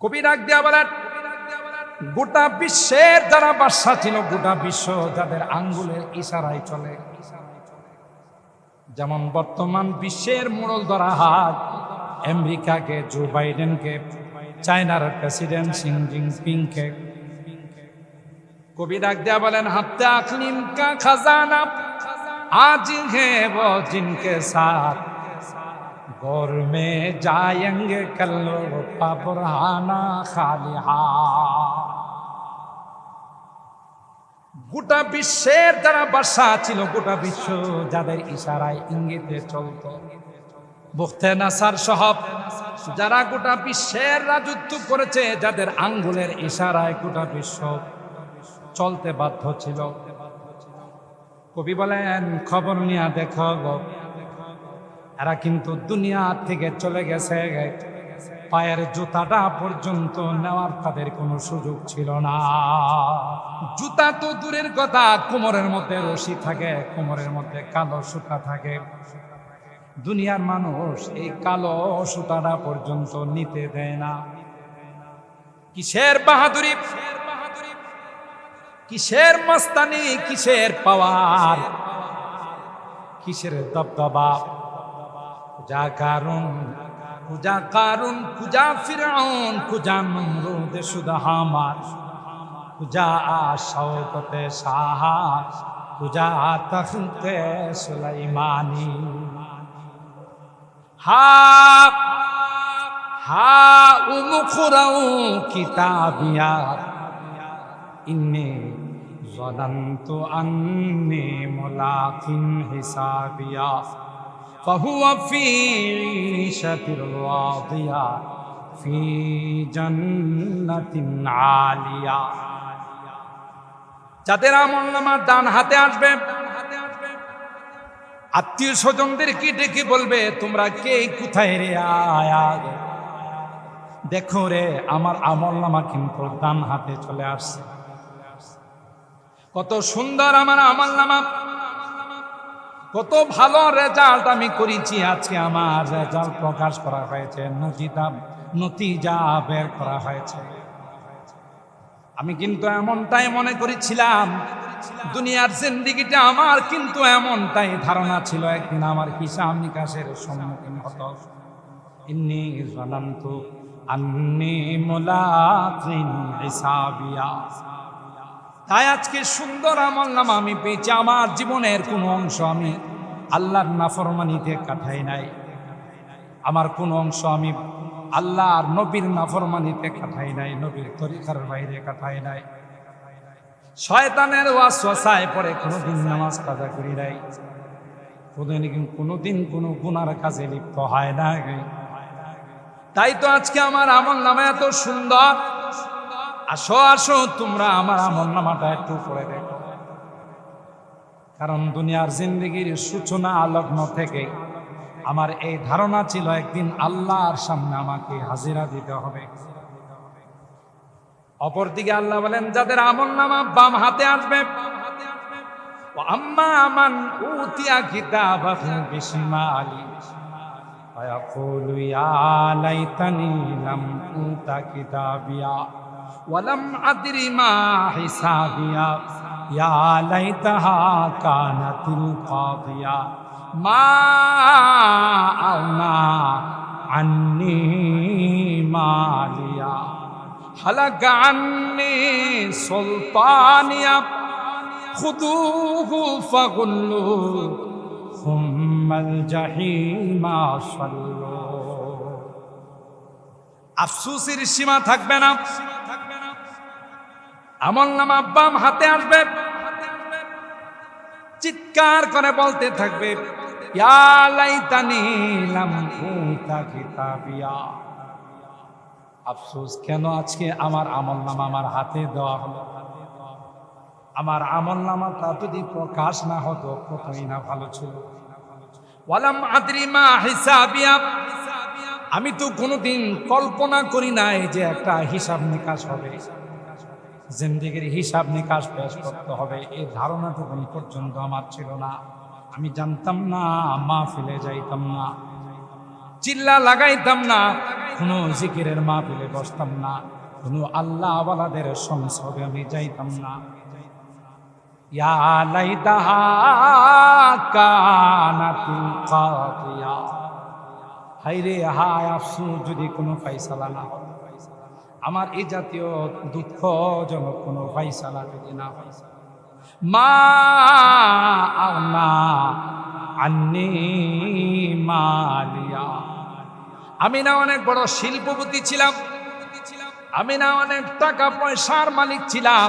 কবি ডাক দিয়া বলেন, গোটা বিশ্বের যারা বাদশা ছিল, গোটা বিশ্ব যাদের আঙ্গুলের ইশারায় চলে, যেমন বর্তমান বিশ্বের মোড়ল ধরা হাত আমেরিকাকে, জো বাইডেনকে, চায়নার প্রেসিডেন্ট শি জিনপিংকে। কবি ডাক দেয়া বলেন, হাতে আকলিম কা খাজানা আজ है वो जिनके साथ गौर में जाएंगे कल पबराना खाली हाथ। গোটা বিশ্বের যারা বাদশা ছিল, গোটা বিশ্ব যাদের ইশারায় ইঙ্গিতে চলত, বুখতে নাসার সহ যারা গোটা বিশ্বের রাজত্ব করেছে, যাদের আঙ্গুলের ইশারায় গোটা বিশ্ব চলতে বাধ্য ছিল। কবি বলেন, খবর নিয়ে দেখো এরা কিন্তু দুনিয়া থেকে চলে গেছে, পায়ের জুতাটা পর্যন্ত নেওয়ার তাদের কোনো সুযোগ ছিল না। জুতা তো দূরের কথা, কোমরের মধ্যে রশি থাকে, কোমরের মধ্যে কালো সুতা থাকে। দুনিয়ার মানুষ এই কালো সুতাটা পর্যন্ত নিতে দেয় না। কিসের বাহাদুরি, কিসের মস্তানি, কিসের পাওয়ার, কিসের দবদবা। কুজা কারুন, কুজা কারুন, কুজা ফিরআউন, কুজা নমরুদ শুধু হামার, কুজা শওকতে শাহ, কুজা তখতে সুলাইমানি। হা হা উমুখরাউ কিতাবিয়া ইন্নী ظننتु अन्नी मुलाकिन हिसाबिया फहुवा फी ईशतिल रादिया फी जन्नतिन आलिया। যাদের আমলনামা ডান হাতে আসবে, আত্মীয় স্বজনদের কি ডেকে বলবে, তোমরা কে কোথায় রে, আয়া দেখো রে আমার আমলনামা কিন্তু ডান হাতে চলে আসছে। কত সুন্দর আমার আমলনামা, কত ভালো রেজাল্ট আমি করেছি। আজকে আমার রেজাল্ট প্রকাশ করা হয়েছে, নতিজা বের করা হয়েছে। আমি কিন্তু এমনটাই মনে করেছিলাম, দুনিয়ার জিন্দেগিটা আমার কিন্তু এমনটাই ধারণা ছিল, একদিন আমার হিসাব নিকাশের সম্মুখীন হতো। ইন্নী জানান্তু আন্নী মুলাকিন হিসাবিয়া। তাই আজকে সুন্দর আমলনামা আমি পেয়েছি। আমার জীবনের কোনো অংশ আমি আল্লাহর নাফরমানিতে কাটাই নাই, আমার কোনো অংশ আমি আল্লাহর নবীর নাফরমানিতে কাটাই নাই, নবীর তরিকার বাইরে কাটাই নাই। শয়তানের ওয়াসওয়াসায় পড়ে কোনোদিন নামাজ কাজা করি নাই, কোনোদিন কোনো গুনার কাজে লিপ্ত হয় না। তাই তো আজকে আমার আমলনামা এত সুন্দর। আসো আসো তোমরা আমার আমলনামাটা একটু পড়ে দেখো, কারণ দুনিয়ার জিন্দেগির সূচনা লগ্ন থেকে আমার এই ধারণা ছিল একদিন আল্লাহর সামনে আমাকে হাজিরা দিতে হবে। অপরদিকে আল্লাহ বলেন, যাদের আমলনামা বাম হাতে আসবে, আম্মা মান উতিয়া কিতাবাহু বিশিমালি ফায়াকুলু ইয়া লাইতানি লাম উতা কিতাবিয়া ওয়ালাম আদরি মা হিসাবিয়া ইয়া লাইতাহা কানাতিল কাদিয়া মা আওনা আন্নি মালিয়া হালাক আন্নি সুলতানিয়া খুদুহু ফাগুল্লু সুম্মাল জাহিমা সাল্লু। আফসোসের সীমা থাকবে না। আমলনামা বাম হাতে আসবে, চিৎকার করে বলতে থাকবে, ইয়া লাইতানি লাম উতা কিতাবিয়া। আফসোস কেন আজকে আমার আমলনামা আমার হাতে দেওয়া হলো। আমার আমলনামাটা যদি প্রকাশ না হতো কতই না ভালো ছিল। ওয়ালাম আদরি মা হিসাবিয়া, আমি তো কোনোদিন কল্পনা করি নাই যে একটা হিসাব নিকাশ হবে, জিন্দেগির হিসাব নিকাশ পেশ করতে হবে, এই ধারণাটুকু পর্যন্ত আমার ছিল না। আমি জানতাম না, মাহফিলে যাইতাম না, চিল্লা লাগাইতাম না, কোনো জিকিরের মাহফিলে বসতাম না, কোনো আল্লাহ ওয়ালাদের সংসদে আমি যাইতাম না। ইয়া লাইতাহা কানাতুল কাদিয়া, হায়রে হায় আফসোস যদি কোনো ফায়সালা না হয়, আমার এই জাতীয় দুঃখজনক কোনো ফায়সালা যদি না হয়। মা আগনা আন্নি মালিয়া, আমি না অনেক বড় শিল্পপতি ছিলাম, আমি না অনেক টাকা পয়সার মালিক ছিলাম,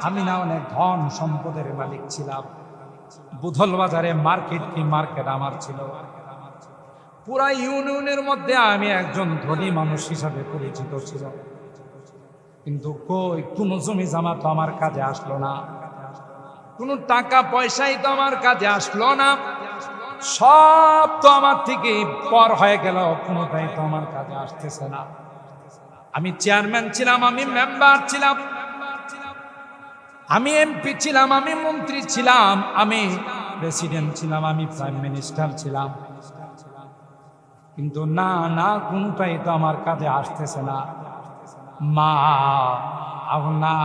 আমি না অনেক ধন সম্পদের মালিক ছিলাম। বুধল বাজারে মার্কেট কি মার্কেট আমার ছিল, পুরা ইউনিয়নের মধ্যে আমি একজন ধনী মানুষ হিসাবে পরিচিত ছিল, কিন্তু কই কোনো জমি জামা তো আমার কাজে আসলো না, কোনো টাকা পয়সাই তো আমার কাজে আসলো না, সব তো আমার থেকে পর হয়ে গেল, কোনোটাই তো আমার কাজে আসতেছে না। আমি চেয়ারম্যান ছিলাম, আমি মেম্বার ছিলাম, আমি এমপি ছিলাম, আমি মন্ত্রী ছিলাম, আমি প্রেসিডেন্ট ছিলাম, আমি প্রাইম মিনিস্টার ছিলাম, কিন্তু না না কোনটাই তো আমার কাজে আসতেছে না। মা আগনা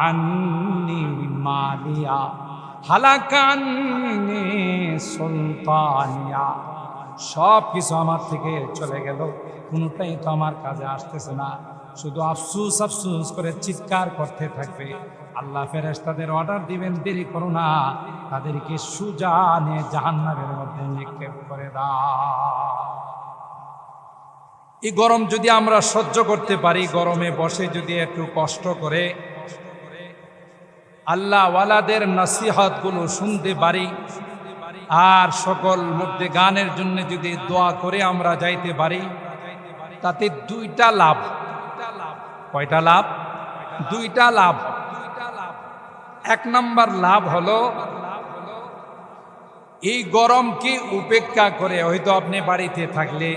আন্নি মালিয়া হালাকান্নি সুলতানিয়া, সব কিছু আমার থেকে চলে গেল, কোনটাই তো আমার কাজে আসতেছে না। শুধু আফসুস আফসুস করে চিৎকার করতে থাকবে। আল্লাহ ফেরেশতাদের অর্ডার দিবেন, দেরি করো না, তাদেরকে সুজানে জাহান্নামের মধ্যে নিক্ষেপ করে দাও। এই গরম যদি আমরা সহ্য করতে পারি, গরমে বসে যদি একটু কষ্ট করে আল্লাহ ওয়ালাদের নসিহত গুলো শুনতে পারি, আর সকল মধ্যে গানের জন্য যদি দোয়া করে আমরা যাইতে পারি, তাতে দুইটা লাভ। কয়টা লাভ? দুইটা লাভ। এক নম্বর লাভ হলো, এই গরমকে উপেক্ষা করে, হয়তো আপনি বাড়িতে থাকলে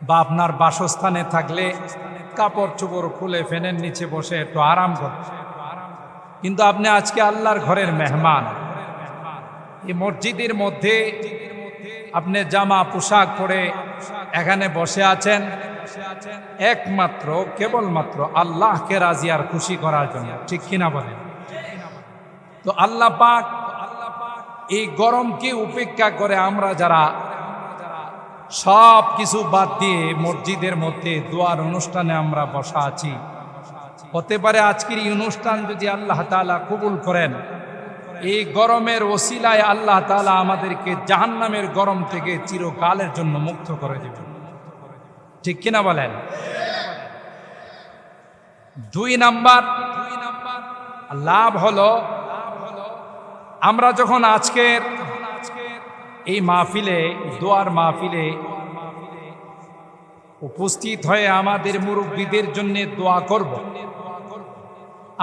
বা আপনার বাসস্থানে থাকলে কাপড় চোপড় খুলে ফ্যানের নিচে বসে একটু আরাম করতে, কিন্তু আপনি আজকে আল্লাহর ঘরের মেহমান, এই মসজিদের মধ্যে আপনি জামা পোশাক পরে এখানে বসে আছেন একমাত্র কেবলমাত্র আল্লাহকে রাজি আর খুশি করার জন্য, ঠিক কিনা বলেন? তো আল্লাহ পাক এই গরমকে উপেক্ষা করে আমরা যারা সব কিছু বাদ দিয়ে মসজিদের মধ্যে দোয়ার অনুষ্ঠানে আমরা বসা আছি, হতে পারে আজকের এই অনুষ্ঠান যদি আল্লাহ তাআলা কবুল করেন, এই গরমের ওসিলায় আল্লাহ তাআলা আমাদেরকে জাহান্নামের গরম থেকে চিরকালের জন্য মুক্ত করে দেবেন, ঠিক কিনা বলেন? দুই নাম্বার লাভ হলো, আমরা যখন আজকের এই মাহফিলে, দোয়ার মাহফিলে উপস্থিত হয়ে আমাদের মুরব্বীদের জন্য দোয়া করব,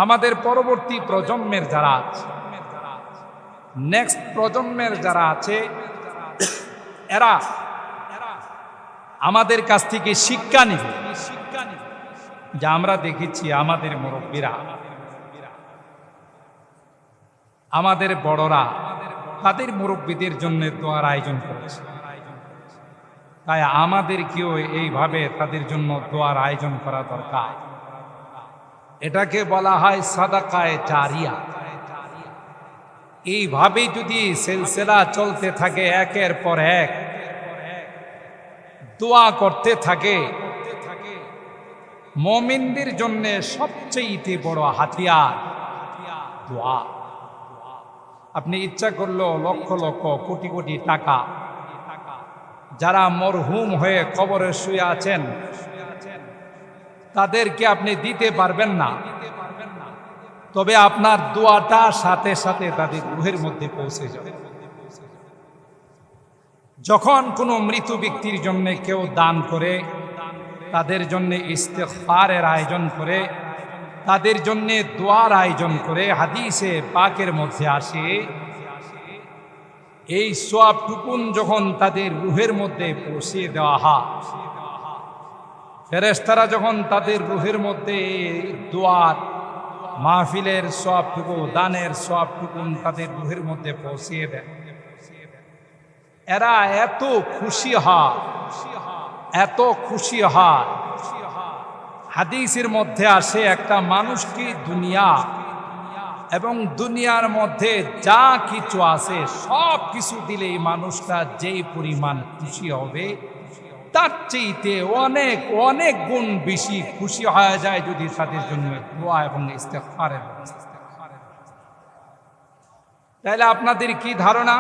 আমাদের পরবর্তী প্রজন্মের যারা আছে, নেক্সট প্রজন্মের যারা আছে, এরা আমাদের কাছ থেকে শিক্ষা নেবে। যা আমরা দেখেছি আমাদের মুরব্বীরা, আমাদের বড়রা তাদের মুরব্বীদের জন্য দোয়ার আয়োজন করেছে, তাই আমাদেরকেও এইভাবে তাদের জন্য দোয়ার আয়োজন করা দরকার। এটাকে বলা হয় সাদাকায়ে জারিয়া। এইভাবে যদি সিলসিলা চলতে থাকে, একের পর এক দোয়া করতে থাকে, মুমিনদের জন্য সবচেয়ে বড় হাতিয়ার দোয়া। আপনি ইচ্ছা করলো লক্ষ লক্ষ কোটি কোটি টাকা যারা মরহুম হয়ে কবরে শুয়ে আছেন তাদেরকে আপনি দিতে পারবেন না, তবে আপনার দোয়াটা সাথে সাথে তাদের রূহের মধ্যে পৌঁছে যাবে। যখন কোনো মৃত ব্যক্তির জন্য কেউ দান করে, তাদের জন্য ইস্তেগফারের আয়োজন করে, তাদের জন্য দোয়ার আয়োজন করে, হাদিসে পাকের মধ্যে আসে এই সওয়াবটুকুন যখন তাদের রূহের মধ্যে পৌঁছে দেওয়া হয়, ফেরেশতারা যখন তাদের রূহের মধ্যে দোয়ার মাহফিলের সওয়াবটুকু, দানের সওয়াবটুকুন তাদের রূহের মধ্যে পৌঁছিয়ে দেয়, এরা এত খুশি হয় এত খুশি হয়। হাদিসের মধ্যে আসে একটা মানুষ কি দুনিয়া এবং দুনিয়ার মধ্যে যা কিছু আছে সব কিছু দিলে এই মানুষটা যেই পরিমাণ খুশি হবে তার চেয়েতে অনেক অনেক গুণ বেশি খুশি হয়ে যায় যদি তাদের জন্য দোয়া এবং ইস্তেগফারের ব্যবস্থা। তাহলে আপনাদের কি ধারণা?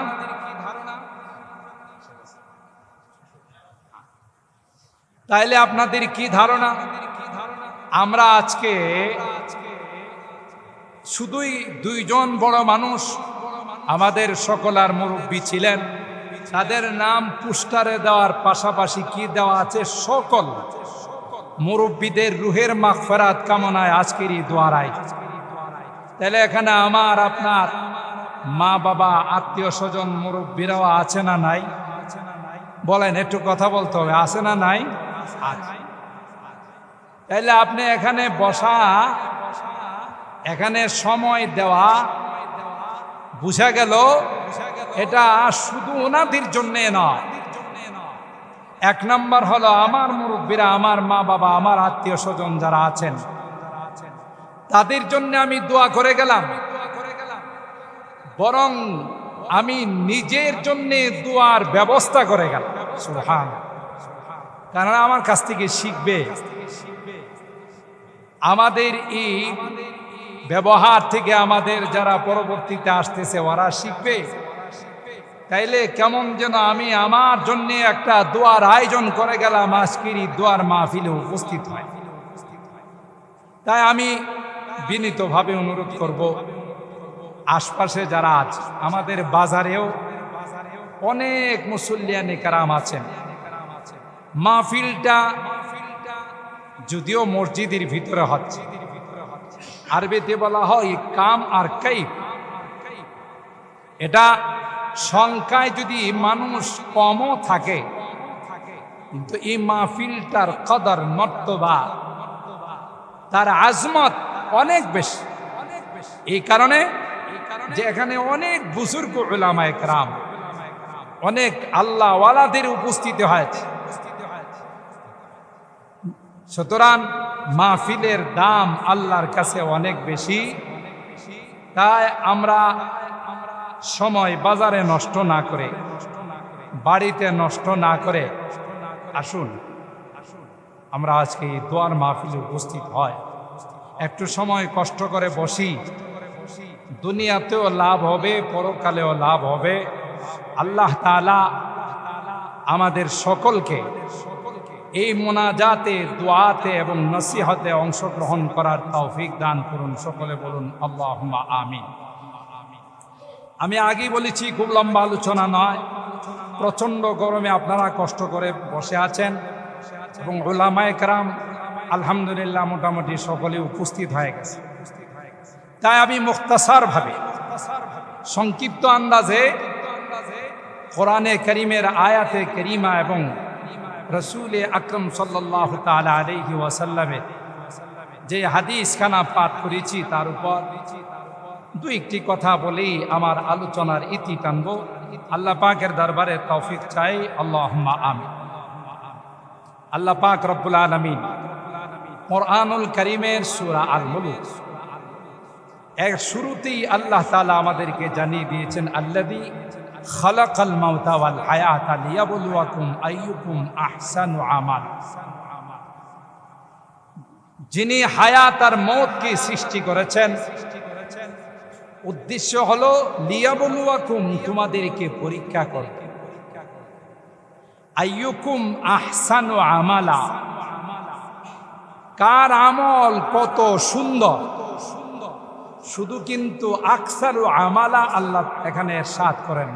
তাইলে আপনাদের কি ধারণা? আমরা আজকে শুধুই দুইজন বড় মানুষ আমাদের সকলার মুরব্বী ছিলেন, তাদের নাম পোস্টারে দেওয়ার পাশাপাশি কি দেওয়া আছে, সকল মুরব্বীদের রুহের মাগফিরাত কামনায় আজকের এই দোয়ার আয়োজন। তাহলে এখানে আমার আপনার মা বাবা আত্মীয় স্বজন মুরব্বীরাও আছে না নাই? বলেন, একটু কথা বলতে হবে, আছে না নাই? আছে। তাইলে আপনি এখানে বসা, এখানে সময় দেওয়া, বুঝা গেল এটা শুধু ওনাদের জন্য নয়। এক নম্বর হলো আমার মুরব্বীরা, আমার মা বাবা, আমার আত্মীয় স্বজন যারা আছেন তাদের জন্য আমি দোয়া করে গেলাম, বরং আমি নিজের জন্য দোয়ার ব্যবস্থা করে গেলাম। সুবহানাল্লাহ। কারণ আমার কাছ থেকে শিখবে, আমাদের এই ব্যবহার থেকে আমাদের যারা পরবর্তীতে আসতেছে ওরা শিখবে। তাইলে কেমন যেন আমি আমার জন্য একটা দোয়ার আয়োজন করে গেলাম, আজকের এই দোয়ার মাহফিলে উপস্থিত হয়। তাই আমি বিনীতভাবে অনুরোধ করব, আশপাশে যারা আছে, আমাদের বাজারেও অনেক মুসল্লিয়ানে কেরাম আছেন, মাহফিলটা যদিও মসজিদের ভিতরে হচ্ছে, আরবিতে বলা হয় কাম আর কাইফ, এটা সংখ্যায় যদি মানুষ কমও থাকে কিন্তু এই মাহফিলটার কদর মর্তবা, তার আজমত অনেক বেশি। এই কারণে যে এখানে অনেক বুজুর্গ উলামায়ে কেরাম, অনেক আল্লাহ ওয়ালাদের উপস্থিতি হয়েছে। সুতরাং মাহফিলের দাম আল্লাহর কাছে অনেক বেশি। তাই আমরা সময় বাজারে নষ্ট না করে, বাড়িতে নষ্ট না করে আসুন আমরা আজকে এই দোয়ার মাহফিলে উপস্থিত হয়, একটু সময় কষ্ট করে বসি, দুনিয়াতেও লাভ হবে, পরকালেও লাভ হবে। আল্লাহ তাআলা আমাদের সকলকে এই মোনাজাতে, দোয়াতে এবং নসিহতে অংশগ্রহণ করার তৌফিক দান করুন। সকলে বলুন আল্লাহুম্মা আমিন। আমি আগেই বলেছি খুব লম্বা আলোচনা নয়, প্রচণ্ড গরমে আপনারা কষ্ট করে বসে আছেন এবং উলামায়ে কেরাম আলহামদুলিল্লাহ মোটামুটি সকলে উপস্থিত হয়ে গেছে। তাই আমি মুখতাসার ভাবে, সংক্ষিপ্ত আন্দাজে কোরআনে কারীমের আয়াতে কারীমা এবং রসুল আকরম সাল্লাল্লাহু তাআলা আলাইহি ওয়াসাল্লামের যে হাদিস খানা পাঠ করেছি তার উপর দু একটি কথা বলেই আমার আলোচনার ইতি টানব। আল্লাহ পাকের দরবারে তৌফিক চাই, আল্লাহুম্মা আমিন। আল্লাহ পাক রব্বুল আলামিন কোরআনুল কারীমের সূরা আল মুলক এর শুরুতেই আল্লাহ তাআলা আমাদেরকে জানিয়ে দিয়েছেন, আল্লাযী খালাকাল মাউতা ওয়াল হায়াতা লিয়াবলুয়াকুম আইয়ুকুম আহসানু আমাল। যিনি হায়াত আর মওতকে সৃষ্টি করেছেন, উদ্দেশ্য হলো লিয়াবলুয়াকুম, তোমাদেরকে পরীক্ষা করবে, আইয়ুকুম আহসানু আমালা, কার আমল কত সুন্দর। শুধু কিন্তু আকসারু আমালা আল্লাহ এখানে ইরশাদ করেন,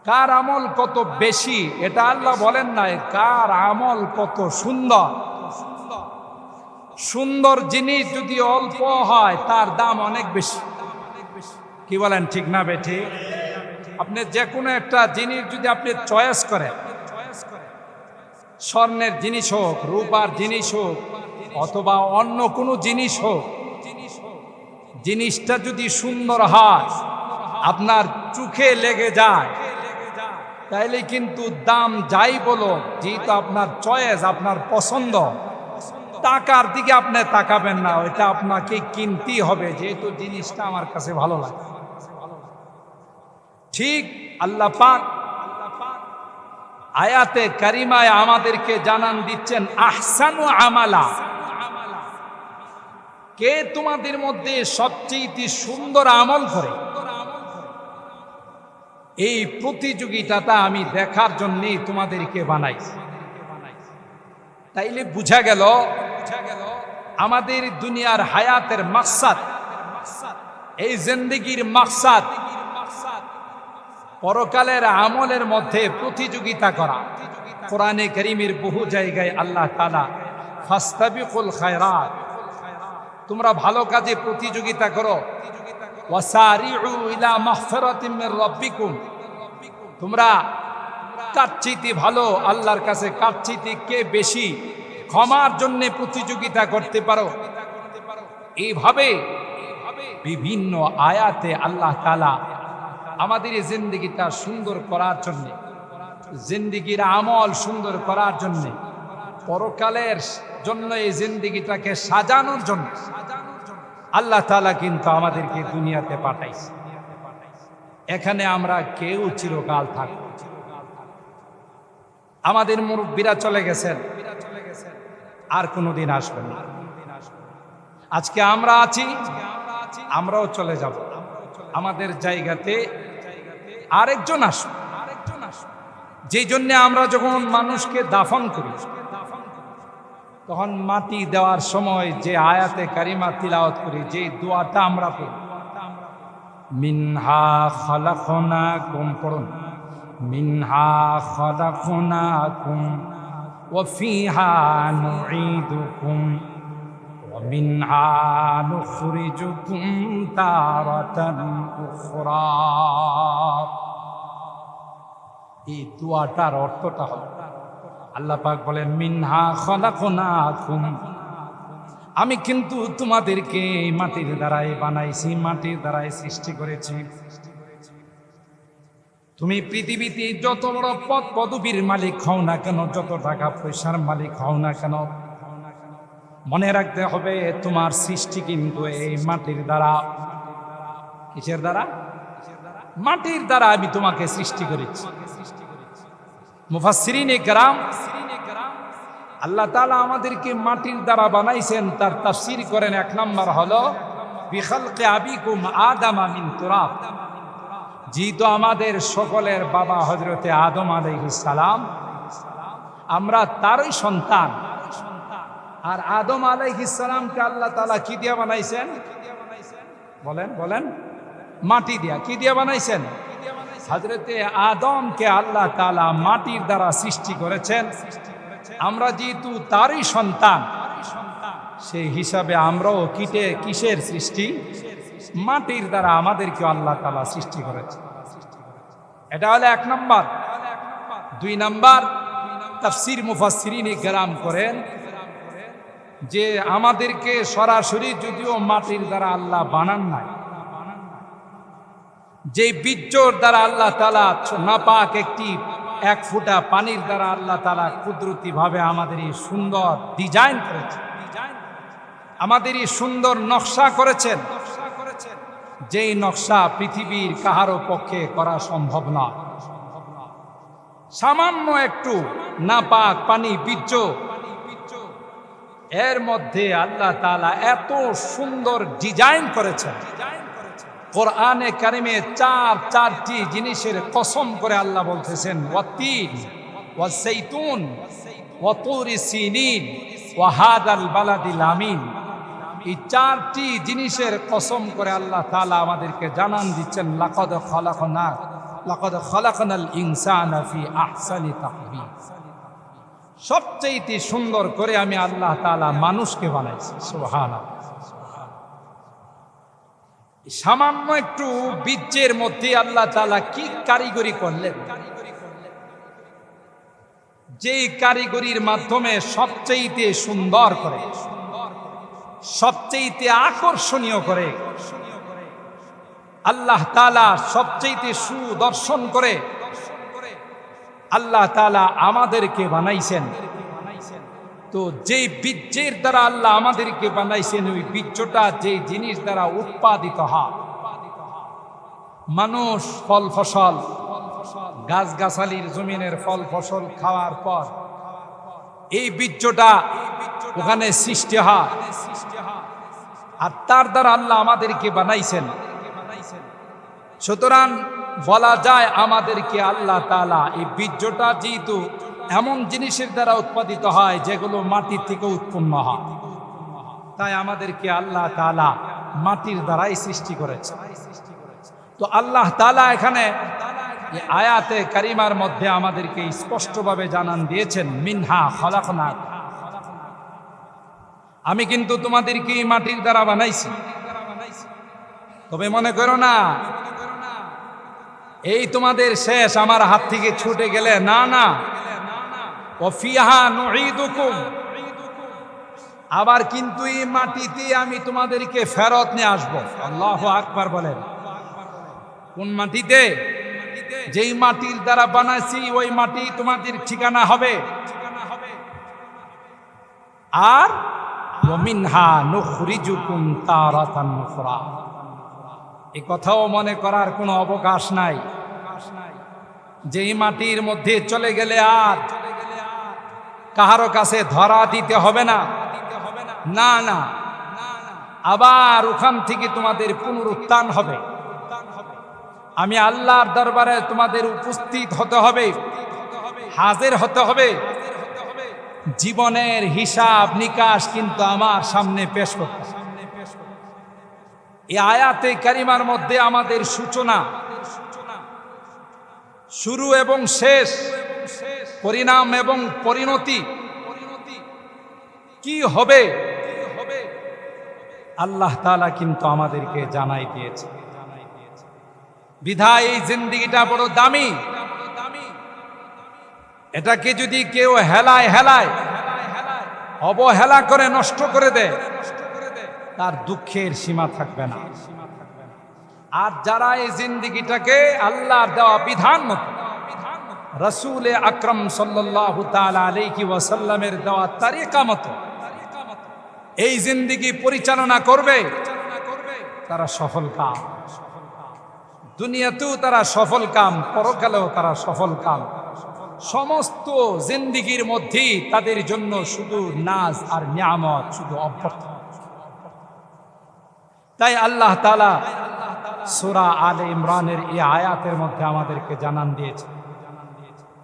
কার আমল কত বেশি এটা আল্লাহ বলেন নাই, কার আমল কত সুন্দর। সুন্দর জিনিস যদি অল্প হয় তার দাম অনেক বেশি। কি বলেন, ঠিক না বেঠি? আপনি যে কোনো একটা জিনিস যদি আপনি চয়েস করেন, স্বর্ণের জিনিস হোক, রূপার জিনিস হোক, অথবা অন্য কোনো জিনিস হোক, জিনিসটা যদি সুন্দর হয়, আপনার চোখে লেগে যায়, তাইলে কিন্তু দাম যাই বলো, যেহেতু আপনার চয়েস, আপনার পছন্দ, টাকার দিকে আপনি তাকাবেন না, ওইটা আপনাকে কিনতেই হবে, যেহেতু জিনিসটা আমার কাছে ভালো লাগে। ঠিক আল্লাহ পাক আয়াতে কারিমায় আমাদেরকে জানান দিচ্ছেন আহসানু আমালা, কে তোমাদের মধ্যে সবচেয়ে সুন্দর আমল করে। এই প্রতিযোগিতাটা আমি দেখার জন্যই তোমাদেরকে বানাই। তাইলে বুঝা গেল আমাদের দুনিয়ার হায়াতের মাকসাদ, এই জিন্দেগির মাকসাদ পরকালের আমলের মধ্যে প্রতিযোগিতা করা। কোরআনে কারীমের বহু জায়গায় আল্লাহ তাআলা ফাস্তাবিকুল খায়রাত, তোমরা ভালো কাজে প্রতিযোগিতা করো, ওয়াসারিউ ইলা মাগফিরাতিম মির রাব্বিকুম, তোমরা কাটচিতি ভালো আল্লাহর কাছে কাটচিতি কে বেশি ক্ষমার জন্য প্রতিযোগিতা করতে পারো। এইভাবে বিভিন্ন আয়াতে আল্লাহ তাআলা আমাদের এই জিন্দেগিটা সুন্দর করার জন্য, জিন্দেগির আমল সুন্দর করার জন্য, পরকালের জন্য এই জিন্দেগিটাকে সাজানোর জন্য আল্লাহ তাআলা কিন্তু আমাদেরকে দুনিয়াতে পাঠাইছে। এখানে আমরা কেউ চিরকাল থাকব। আমাদের মুরব্বীরা চলে গেছেন, আর কোনোদিন আসবেন না। আজকে আমরা আছি, আমরাও চলে যাব। আমাদের জায়গাতে আরেকজন আসবে। যেই জন্য আমরা যখন মানুষকে দাফন করি, তখন মাটি দেওয়ার সময় যে আয়াতে কারিমা তিলাওয়াত করি, যে দোয়াটা আমরা পড়ি, মিনহা খালাকনাকুম, পড়ুন, মিনহা খালাকনাকুম ওয়া ফিহা নুঈদুকুম ওয়া মিনহা নুখরিজুকুম তারাতান উখরা। এই দোয়াটার অর্থটা হলো, আল্লাহ পাক বলেন মিনহা খালাকনাকুম, আমি কিন্তু তোমাদেরকে মাটির দ্বারাই বানাইছি, মাটির দ্বারাই সৃষ্টি করেছি। তুমি পৃথিবীতে যত বড় পদ পদবীর মালিক হও না কেন, যত টাকা পয়সার মালিক হও না কেন, মনে রাখতে হবে তোমার সৃষ্টি কিন্তু এই মাটির দ্বারা। কিসের দ্বারা? মাটির দ্বারা আমি তোমাকে সৃষ্টি করেছি। মুফাসসিরিনে কেরাম, আল্লাহ তাআলা আমাদেরকে মাটির দ্বারা বানাইছেন, তার তাফসীর করেন, এক নম্বর হলো বিখালকি আবিকুম আদামা মিন তুরাব, যেহেতু আমাদের সকলের বাবা হযরতে আদম আলাইহিস সালাম, আমরা তারই সন্তান। আর আদম আলাইহিস সালামকে আল্লাহ তাআলা কি দিয়ে বানাইছেন? বলেন বলেন, মাটি দিয়া। কি দিয়ে বানাইছেন? হযরতে আদমকে আল্লাহ তাআলা মাটির দ্বারা সৃষ্টি করেছেন। আমরা যেহেতু তারই সন্তান, সেই হিসাবে আমরাও কিসের সৃষ্টি? মাটির দ্বারা আমাদেরকে আল্লাহ তাআলা সৃষ্টি করেছে। এটা হলো এক নম্বর। দুই নম্বর, তাফসীর মুফাসসিরিনে কেরাম করেন যে আমাদেরকে সরাসরি যদিও মাটির দ্বারা আল্লাহ বানান নাই, যে বীর্যর দ্বারা আল্লাহ তাআলা নাপাক এক ফোঁটা পানির দ্বারা আল্লাহ তাআলা কুদরতি ভাবে আমাদের এই সুন্দর ডিজাইন করেছেন, আমাদের এই সুন্দর নকশা করেছেন, যেই নকশা পৃথিবীর কাহারও পক্ষে করা সম্ভব না। সামান্য একটু নাপাক পানি, বীর্য, এর মধ্যে আল্লাহ তাআলা এত সুন্দর ডিজাইন করেছেন। কোরআনে কারিমে চারটি জিনিসের কসম করে আল্লাহ বলতেছেন, ওয়াতিন ওয়াযাইতুন ওয়া তুরি সিনিন ওয়া হাদাল বালাদিল আমিন। এই চারটি জিনিসের কসম করে আল্লাহ তাআলা আমাদেরকে জানান দিচ্ছেন, লাকাদ খালাকনাল ইনসানা ফি আহসানি তাকবীর, সবচেয়ে সুন্দর করে আমি আল্লাহ তাআলা মানুষকে বানাইছি। সুবহানাল্লাহ। সামান্য একটু বীর্যের মধ্যে আল্লাহ তাআলা কি কারিগরি করলেন, যেই কারিগরির মাধ্যমে সবচেয়ে সুন্দর করে, সবচেয়ে আকর্ষণীয় করে আল্লাহ তাআলা সবচেয়ে সুদর্শন করে আল্লাহ তাআলা আমাদেরকে বানাইছেন, তো যেই বীর্যের দ্বারা আল্লাহ আমাদেরকে বানাইছেন, ওই বীর্যটা যে জিনিস দ্বারা উৎপাদিত হয়, মানুষ ফল ফসল, গাছগাছালির জমিনের ফল ফসল খাওয়ার পর এই বীর্যটা ওখানে সৃষ্টি হয়, আর তার দ্বারা আল্লাহ আমাদেরকে বানাইছেন। সুতরাং বলা যায় আমাদেরকে আল্লাহ তাআলা এই বীর্যটা যেহেতু এমন জিনিসের দ্বারা উৎপাদিত হয় যেগুলো মাটির থেকে উৎপন্ন হয়, তাই আমাদেরকে আল্লাহ তাআলা মাটির দ্বারাই সৃষ্টি করেছে। তো আল্লাহ তাআলা এখানে এই আয়াতে কারিমার মধ্যে আমাদেরকে স্পষ্টভাবে জানান দিয়েছেন, মিনহা খলাকনাক, আমি কিন্তু তোমাদেরকে মাটির দ্বারা বানাইছি। তবে মনে করো না এই তোমাদের শেষ, আমার হাত থেকে ছুটে গেলে, না না, ওয়াফিহা নুঈদুকুম, আবার কিন্তু এই মাটিতে আমি তোমাদেরকে ফেরত নিয়ে আসবো। আল্লাহু আকবার বলেন। কোন মাটিতে? যেই মাটির দ্বারা বানাইছি ওই মাটি তোমাদের ঠিকানা হবে। আর ওয়ামিনহা নুখরিজুকুম তারাতান উখরা, এই কথাও মনে করার কোনো অবকাশ নাই যেই মাটির মধ্যে চলে গেলে আর কাহারো কাছে ধরা দিতে হবে না, না না, আবার ওখান থেকে তোমাদের পুনরুত্থান হবে। আমি আল্লাহর দরবারে তোমাদের উপস্থিত হতে হবে, হাজির হতে হবে, জীবনের হিসাব নিকাশ কিন্তু আমার সামনে পেশ করতে হবে। এই আয়াতে কারিমার মধ্যে আমাদের সূচনা, শুরু এবং শেষ, পরিণাম এবং পরিণতি কি হবে আল্লাহ তাআলা কিন্তু আমাদেরকে জানাই দিয়েছে। বিধায় এই জিন্দেগিটা বড় দামি, এটাকে যদি কেউ হেলায় হেলায় অবহেলা করে নষ্ট করে দেয়, তার দুঃখের সীমা থাকবে না। আর যারা এই জিন্দেগিটাকে আল্লাহর দেওয়া বিধান মতো, রাসূল আকরাম সাল্লাল্লাহু তাআলা আলাইহি ওয়াসাল্লামের দেওয়া তরিকা মতো এই জিন্দেগি পরিচালনা করবে, তারা সফল কাম। দুনিয়াতেও তারা সফল কাম, পরকালেও তারা সফল কাম। সমস্ত জিন্দেগির মধ্যেই তাদের জন্য শুধু নাজ আর নিয়ামত, শুধু অভ্যর্থনা। তাই আল্লাহ তাআলা সূরা আলে ইমরানের এই আয়াতের মধ্যে আমাদেরকে জানান দিয়েছে,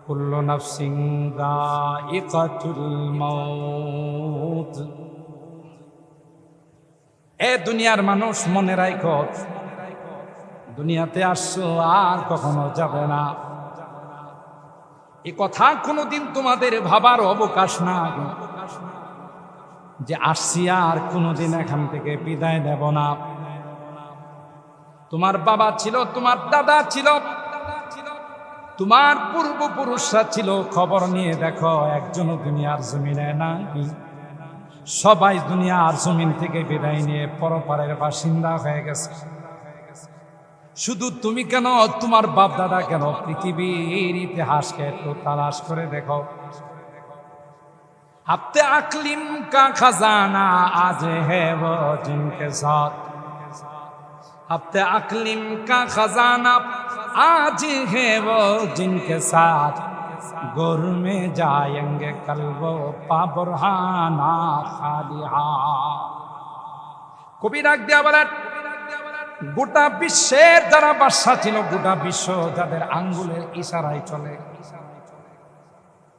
কুল্লু নাফসিন যায়িকাতুল মাউত। এ দুনিয়ার মানুষ, মনে রাখো, দুনিয়াতে আসছো আর কখনো যাবে না। এ কথা কোনোদিন তোমাদের ভাবার অবকাশ না যে আসছি আর কোনোদিন এখান থেকে বিদায় নেব না। তোমার বাবা ছিল, তোমার দাদা ছিল, তোমার পূর্বপুরুষরা ছিল, খবর নিয়ে দেখো একজনও দুনিয়ার জমিনে নাই। সবাই দুনিয়ার জমিন থেকে বিদায় নিয়ে পরপারের বাসিন্দা হয়ে গেছে। শুধু তুমি কেন, তোমার বাপ দাদা কেন, পৃথিবীর ইতিহাসকে একটু তালাশ করে দেখো। হাফতে আকলিম কা খাজানা আজ হে वो जिनके साथ, হাফতে আকলিম কা খাজানা আজ হে वो जिनके साथ, गोर में जाएंगे कल वो पाबुरहाना खाली हाथ। কবি ডাক দিয়া বলেন, গোটা বিশ্বের যারা বাদশা ছিল, গোটা বিশ্ব যাদের আঙ্গুলের ইশারায় চলে,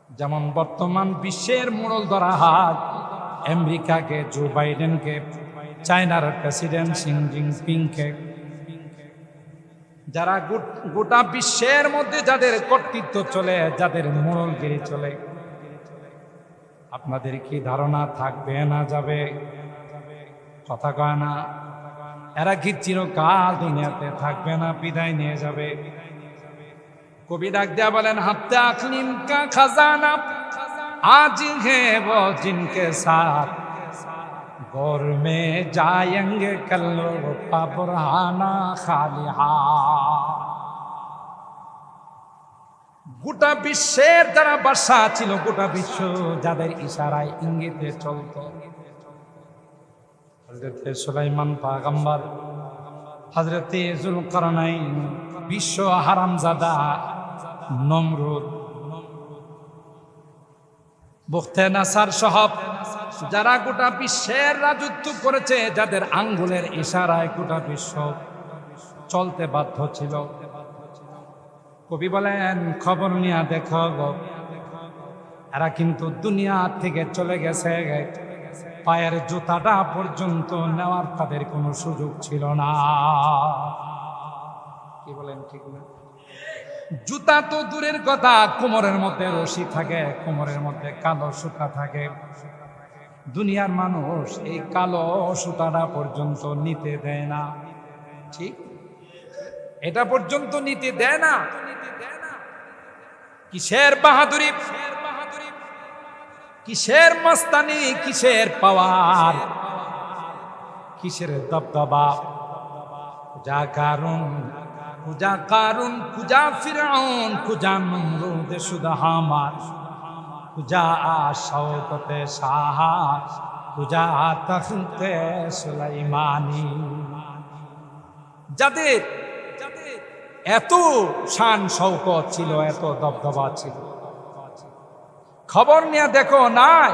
যেমন বর্তমান বিশ্বের মোড়ল ধরা হাত আমেরিকাকে, জো বাইডেনকে, চায়নার প্রেসিডেন্ট শি জিনপিংকে, যারা গোটা বিশ্বের মধ্যে যাদের কর্তৃত্ব চলে, যাদের মোড়লগিরি চলে, আপনাদের কি ধারণা থাকবে না যাবে? কথা কয় না? এরা কি চিরকাল দুনিয়াতে থাকবে না, বিদায় নিয়ে যাবে? কবি ডাক দেয়া বলেন, হাফতে আকলিম কা খাজানা আজ হে वो जिनके साथ, गोर में जाएंगे कल वो पाबुरहाना खाली हाथ। গোটা বিশ্বের যারা বাদশা ছিল, গোটা বিশ্ব যাদের ইশারায় ইঙ্গিতে চলত, হযরতে সুলাইমান পয়গম্বর, হযরতে যুলকারনাইন, বিশ্ব হারামজাদা নমরুদ, বুখতে-নাসার সহ যারা গোটা বিশ্বের রাজত্ব করেছে, যাদের আঙ্গুলের ইশারায় গোটা বিশ্ব চলতে বাধ্য ছিল। কবি বলেন, খবর নিয়ে দেখো এরা কিন্তু দুনিয়া থেকে চলে গেছে, পায়ের জুতাটা পর্যন্ত নেওয়ার তাদের কোনো সুযোগ ছিল না। কি বলেন, ঠিক না? জুতা তো দূরের কথা, কোমরের মধ্যে রশি থাকে, কোমরের মধ্যে কালো সুতা থাকে। দুনিয়ার মানুষ এই কালো সুতাটা পর্যন্ত নিতে দেয় না। ঠিক, এটা পর্যন্ত নিতে দেয় না। কিসের বাহাদুরি, কিসের মস্তানি, কিসের পাওয়ার, কিসের দবদবা। কুজা কারুন, কুজা কারুন, কুজা ফিরআউন, কুজা নমরুদ শুধু হামার, কুজা শওকতে শাহ, কুজা তখতে সুলাইমানি। যাদের এত শান শওকত ছিল, এত দবদবা ছিল, খবর নিয়ে দেখো নাই,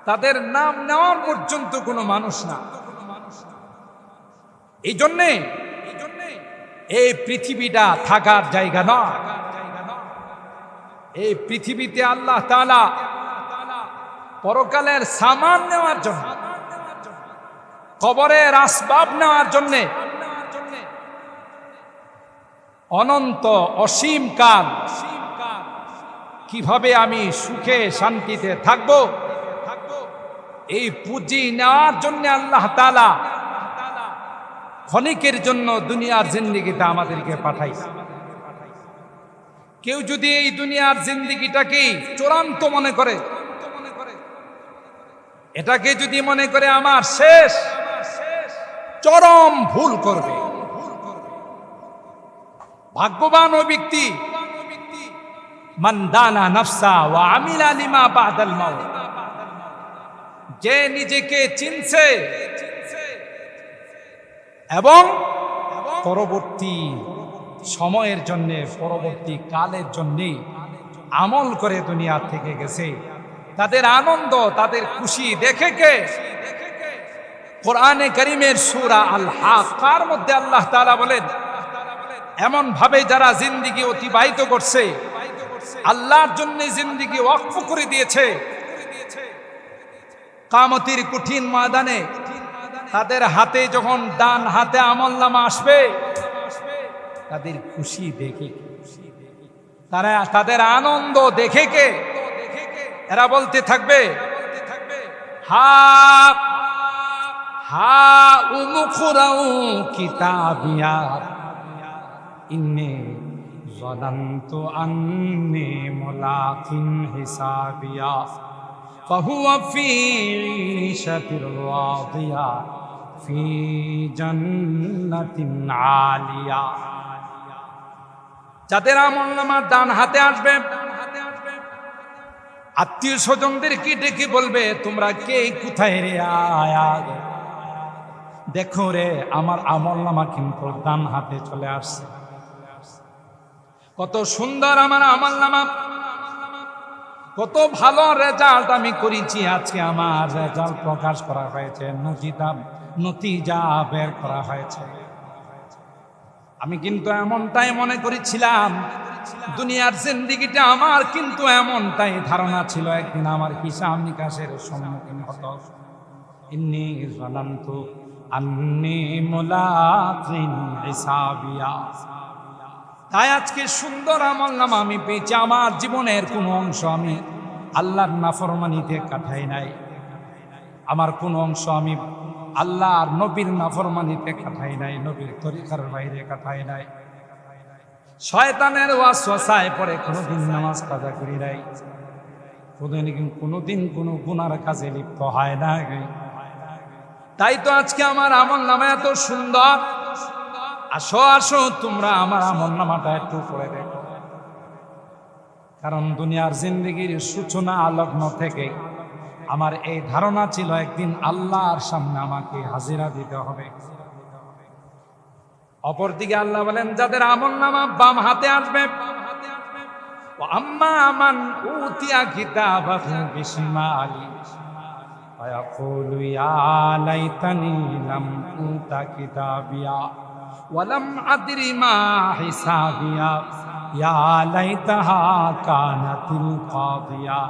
তাদের নাম নেওয়ার পর্যন্ত কোনো মানুষ না। এই জন্যে এই পৃথিবীটা থাকার জায়গা নয়। এই পৃথিবীতে আল্লাহ তাআলা পরকালের সামান নেওয়ার জন্য, কবরের আসবাব নেওয়ার জন্যে অনন্ত অসীম কাল কিভাবে আমি সুখে শান্তিতে থাকব, এই পুঁজি নেওয়ার জন্য আল্লাহ তাআলা ক্ষণিকের জন্য দুনিয়ার জিন্দেগিতে আমাদেরকে পাঠাইছে। কেউ যদি এই দুনিয়ার জিন্দেগিটাকে চূড়ান্ত মনে করে, এটাকে যদি মনে করে আমার শেষ, চরম ভুল করবে। ভাগ্যবান ওই ব্যক্তি, মান দানা নাফসা ওয়া আমিলা লিমা বাদাল মাউত, যে নিজেকে চিনছে এবং পরবর্তী সময়ের জন্য, পরবর্তী কালের জন্য আমল করে দুনিয়া থেকে গেছে। তাদের আনন্দ, তাদের খুশি দেখে কে কোরআনে কারীমের সূরা আল হাক্কার মধ্যে আল্লাহ তাআলা বলেন, এমন ভাবে যারা জিন্দেগি অতিবাহিত করছে, আল্লাহর জন্য জিন্দেগি ওয়াকফ করে দিয়েছে, কিয়ামতের কঠিন ময়দানে তাদের হাতে যখন ডান হাতে আমলনামা আসবে, তাদের খুশি দেখে, তাদের আনন্দ দেখে কে এরা বলতে থাকবে, হা হা উমুখরাউ কিতাবিয়া ইন্নী যানানতু আন্নী মুলাকিন হিসাবিয়া ফাহুয়া ফি ঈশাতির রাদিয়া ফি জান্নাতিন আলিয়া। যাদের আমলনামা ডান হাতে আসবে, আত্মীয় স্বজনদেরকে ডেকে বলবে, তোমরা কে কোথায় রে, আয়া দেখো রে, আমার আমলনামা কিন্তু ডান হাতে চলে আসছে। কত সুন্দর আমার আমলনামা, কত ভালো রেজাল্ট আমি করেছি। আজকে আমার রেজাল্ট প্রকাশ করা হয়েছে, নতিজা বের করা হয়েছে। আমি কিন্তু এমনটাই মনে করেছিলাম, দুনিয়ার জিন্দেগিটা আমার কিন্তু এমনটাই ধারণা ছিল, একদিন আমার হিসাব নিকাশের সম্মুখীন হতো। ইন্নী যানানতু আন্নী মুলাকিন হিসাবিয়া। তাই আজকে সুন্দর আমলনামা আমি পেয়েছি। আমার জীবনের কোনো অংশ আমি আল্লাহর নাফরমানিতে কাটাই নাই, আমার কোনো অংশ আমি আল্লাহর নবীর নাফরমানিতে কাটাই নাই, নবীর তরিকার বাইরে কাটাই নাই, শয়তানের ওয়াসওয়াসায় পড়ে কোনোদিন নামাজ কাজা করি নাই, কোনোদিন কোনো গুনার কাজে লিপ্ত হয় না। তাই তো আজকে আমার আমলনামা এত সুন্দর। আসো আসো তোমরা আমার আমলনামাটা একটু পড়ে দেখো। কারণ দুনিয়ার জিন্দেগির সূচনা লগ্ন থেকে আমার এই ধারণা ছিল একদিন আল্লাহর সামনে আমাকে হাজিরা দিতে হবে। অপরদিকে আল্লাহ বলেন, যাদের আমলনামা বাম হাতে আসবে, আম্মা মান উতিয়া কিতাবাহু বিশিমালি ফায়াকুলু ইয়া লাইতানি লাম উতা কিতাবিয়া ওয়া লাম আদরি মা হিসাবিয়া ইয়া লাইতাহা কানাতিল কাদিয়া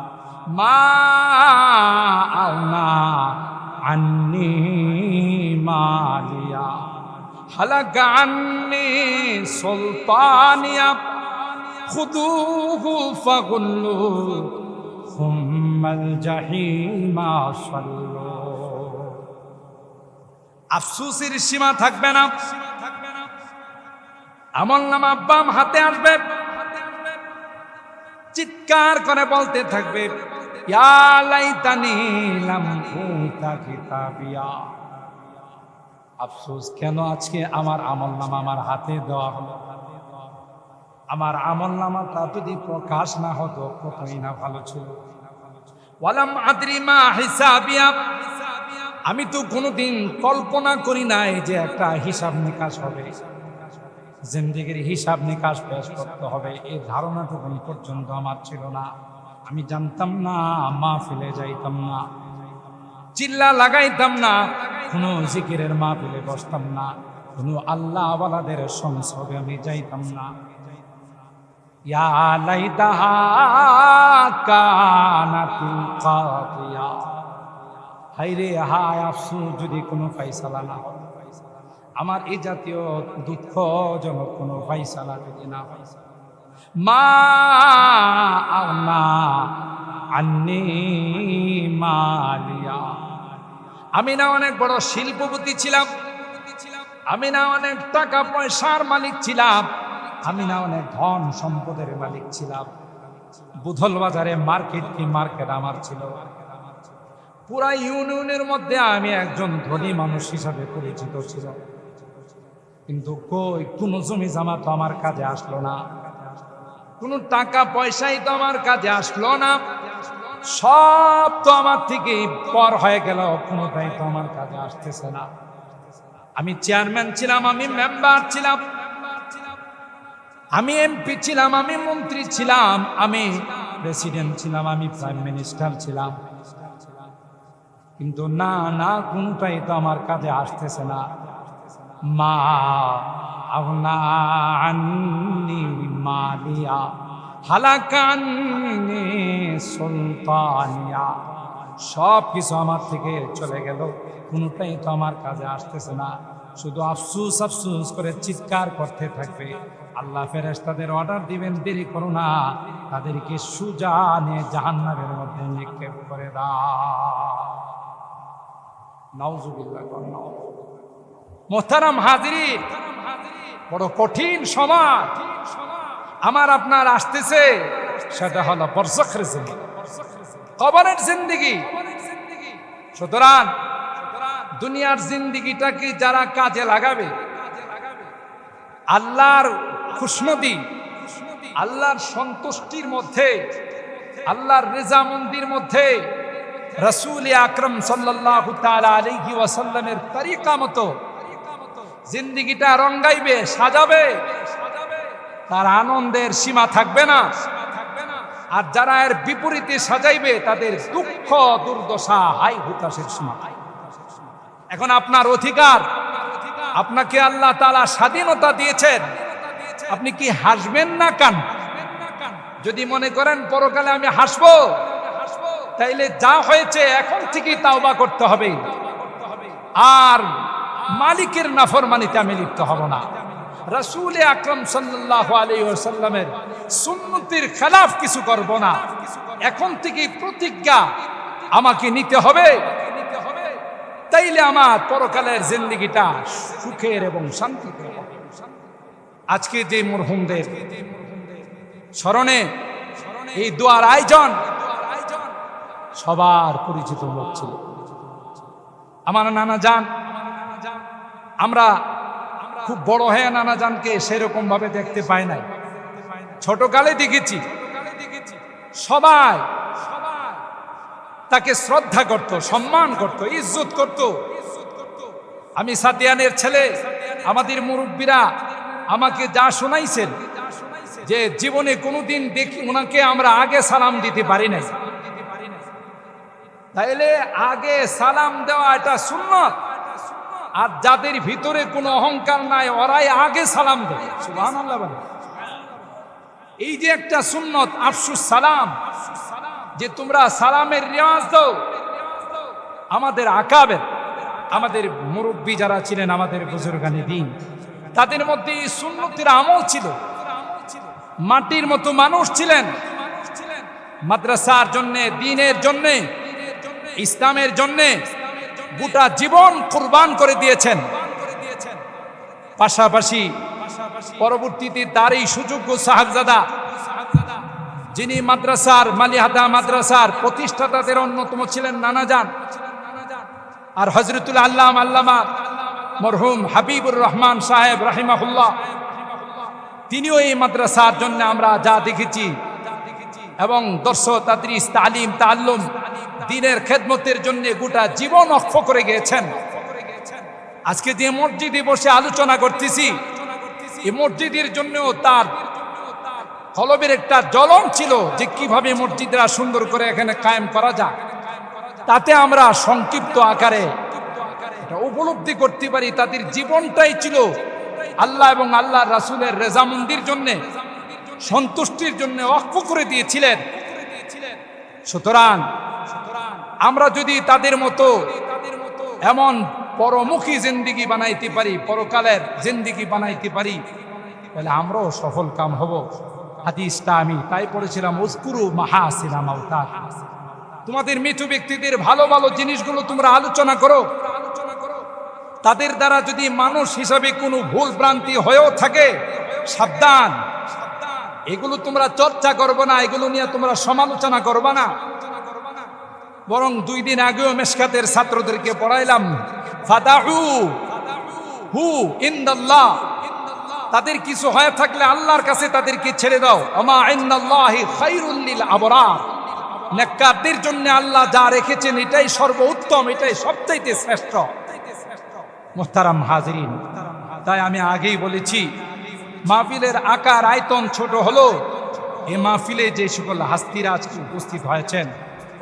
মা আওনা আন্নি মালিয়া হালাক আন্নি সুলতানিয়া খুদুহু ফাগুল্লু সুম্মাল জাহিমা সাল্লু। আফসোসের সীমা থাকবে না। আমলনামা বাম হাতে আসবে, চিৎকার করে বলতে থাকবে, ইয়া লাইতানি লাম উতা কিতাবিয়া। আফসোস, কেন আজকে আমার আমলনামা আমার হাতে দেওয়া হলো। আমার আমলনামাটা যদি প্রকাশ না হতো কতই না ভালো ছিল। ওয়ালাম আদরি মা হিসাবিয়া, আমি তো কোনোদিন কল্পনা করি নাই যে একটা হিসাব নিকাশ হবে, জিন্দেগির হিসাব নিকাশ পেশ করতে হবে, এই ধারণাটুকু পর্যন্ত আমার ছিল না। আমি জানতাম না, মাহফিলে যাইতাম না, চিল্লা লাগাইতাম না, কোনো জিকিরের মাহফিলে বসতাম না, কোনো আল্লাহ ওয়ালাদের সংসবে আমি যাইতাম না। ইয়া লাইতাহা কানাতিল কাদিয়া, হায়রে হায় আফসোস, যদি কোনো ফায়সালা না হয়, আমার এই জাতীয় দুঃখজনক কোনো ফায়সালা যদি না হয়। মা আওনা আন্নি মালিয়া, আমি না অনেক বড় শিল্পপতি ছিলাম, আমি না অনেক টাকা পয়সার মালিক ছিলাম, আমি না অনেক ধন সম্পদের মালিক ছিলাম। বুধল বাজারে মার্কেট কি মার্কেট আমার ছিল। পুরা ইউনিয়নের মধ্যে আমি একজন ধনী মানুষ হিসাবে পরিচিত ছিল, কিন্তু কই কোনো জমি জামা তো আমার কাজে আসলো না, কোনো টাকা পয়সাই তো আমার কাজে আসলো না, সব তো আমার থেকে পর হয়ে গেল, কোনোটাই তো আমার কাজে আসতেছে না। আমি চেয়ারম্যান ছিলাম, আমি মেম্বার ছিলাম, আমি এমপি ছিলাম, আমি মন্ত্রী ছিলাম, আমি প্রেসিডেন্ট ছিলাম, আমি প্রাইম মিনিস্টার ছিলাম, কিন্তু না না কোনটাই তো আমার কাজে আসতেছে না। মা আওনা আন্নি মালিয়া হালাকা আন্নি সুলতানিয়া, সব কিছু আমার থেকে চলে গেল, কোনটাই তো আমার কাজে আসতেছে না। শুধু আফসুস আফসুস করে চিৎকার করতে থাকবে। আল্লাহ ফেরেশতাদের অর্ডার দিবেন, দেরি করো না, তাদেরকে সুজানে জাহান্নামের মধ্যে নিক্ষেপ করে দাও। নাউজুবিল্লাহ। মোহতারাম হাজিরিন, বড় কঠিন সময় আমার আপনার আসতেছে, সেটা হলো বরজাখের জিন্দেগি, কবরের জিন্দেগি। সুতরাং দুনিয়ার জিন্দেগিটাকে যারা কাজে লাগাবে, আল্লাহর খুশনদি, আল্লাহর সন্তুষ্টির মধ্যে, আল্লাহর রেজামন্দির মধ্যে, রাসূল আকরাম সাল্লাল্লাহু তাআলা আলাইহি ওয়াসাল্লামের তরিকা মতো জিন্দেগিটা রঙ্গাইবে, সাজাবে, তার আনন্দের সীমা থাকবে না। আর যারা এর বিপরীতে সাজাইবে, তাদের দুঃখ দুর্দশা হাই হুতাশের সীমা। এখন আপনার অধিকার, আপনাকে আল্লাহ তাআলা স্বাধীনতা দিয়েছেন, আপনি কি হাসবেন না কান? যদি মনে করেন পরকালে আমি হাসবো, তাইলে যা হয়েছে এখন থেকেই তাওবা করতে হবে, আর মালিকের নাফরমানিতে আমি লিপ্ত হব না। রাসূল আকরাম সাল্লাল্লাহু আলাইহি ওয়াসাল্লামের সুন্নতের খেলাফ কিছু করব না। এখন থেকেই প্রতিজ্ঞা আমাকে নিতে হবে, তাইলে আমার পরকালের জিন্দেগিটা সুখের এবং শান্তিতে হবে। আজকে যে মরহুমদের স্মরণে এই দোয়ার আয়োজন, সবার পরিচিত লোক ছিল আমার নানা জান। আমরা খুব বড় হয়ে নানা জানকে সেরকম ভাবে দেখতে পাই নাই, ছোটকালে দেখেছি, সবাই তাকে শ্রদ্ধা করত, সম্মান করত, ইজ্জত করত। আমি সাতিয়ানের ছেলে, আমাদের মুরব্বীরা আমাকে যা শোনাইছেন যে জীবনে কোনোদিন দেখি ওনাকে আমরা আগে সালাম দিতে পারি নাই। তাইলে আগে সালাম দেওয়া এটা সুন্নত। আর যাদের ভিতরে কোনো অহংকার নাই ওরাই আগে সালাম দেয়। সুবহানাল্লাহ বলে। এই যে একটা সুন্নত আফসুস সালাম, যে তোমরা সালামের রেওয়াজ দাও। আমাদের আকাবের, আমাদের মুরব্বী যারা ছিলেন, আমাদের বুজুর্গানে দ্বীন, তাদের মধ্যে এই সুন্নতের আমল ছিল। মাটির মতো মানুষ ছিলেন, মাদ্রাসার জন্যে, দ্বীনের জন্যে, ইসলামের জন্যে গোটা জীবন কুরবান করে দিয়েছেন। পাশাপাশি পরবর্তীতে তার এই সুযোগ্য সাহেবজাদা, যিনি মাদ্রাসার মালিহাদা মাদ্রাসার প্রতিষ্ঠাতাদের অন্যতম ছিলেন নানাজান, আর হযরতুল আল্লামা মরহুম হাবিবুর রহমান সাহেব রাহিমাহুল্লাহ, তিনিও এই মাদ্রাসার জন্য আমরা যা দেখেছি এবং দর্শ তাদরিস তালিম তাআল্লুম দ্বীনের খেদমতের জন্য গোটা জীবন ওয়াকফ করে গিয়েছেন। আজকে যে মসজিদে বসে আলোচনা করতেছি, এই মসজিদের জন্যও তার কলবের একটা জ্বলন ছিল যে কিভাবে মসজিদরা সুন্দর করে এখানে কায়েম করা যায়। তাতে আমরা সংক্ষিপ্ত আকারে এটা উপলব্ধি করতে পারি তাদের জীবনটাই ছিল আল্লাহ এবং আল্লাহ রাসূলের রেজামন্দির জন্য, সন্তুষ্টির জন্য ওয়াকফ করে দিয়েছিলেন। সুতরাং আমরা যদি তাদের মতো এমন পরমুখী জিন্দেগি বানাইতে পারি, পরকালের জিন্দেগি বানাইতে পারি, তাহলে আমরাও সফল কাম হব। হাদিসটা আমি তাই পড়েছিলাম, উযকুরু মাহাসিনা মাউতাক। তোমাদের মৃত্যু ব্যক্তিদের ভালো ভালো জিনিসগুলো তোমরা আলোচনা করো। তাদের দ্বারা যদি মানুষ হিসাবে কোনো ভুল ভ্রান্তি হয়েও থাকে, সাবধান, এগুলো তোমরা চর্চা করবে না, এগুলো নিয়ে তোমরা সমালোচনা করবে না। বরং 2 দিন আগেও মেশকাতের ছাত্রদেরকে পড়াইলাম, ফাদাউ হু ইনদাল্লাহ, তাদের কিছু হয়ে থাকলে আল্লাহর কাছে তাদেরকে ছেড়ে দাও। আমা ইন্নাল্লাহি খায়রুল লিল আবরার, নেককারদের জন্য আল্লাহ যা রেখেছেন এটাই সর্বোত্তম, এটাই সবচাইতে শ্রেষ্ঠ। মুহতারাম হাজিরিন, তাই আমি আগেই বলেছি, মাহফিলের আকার আয়তন ছোট হলো, এই মাহফিলে যে সকল হাস্তিরা আজকে উপস্থিত হয়েছেন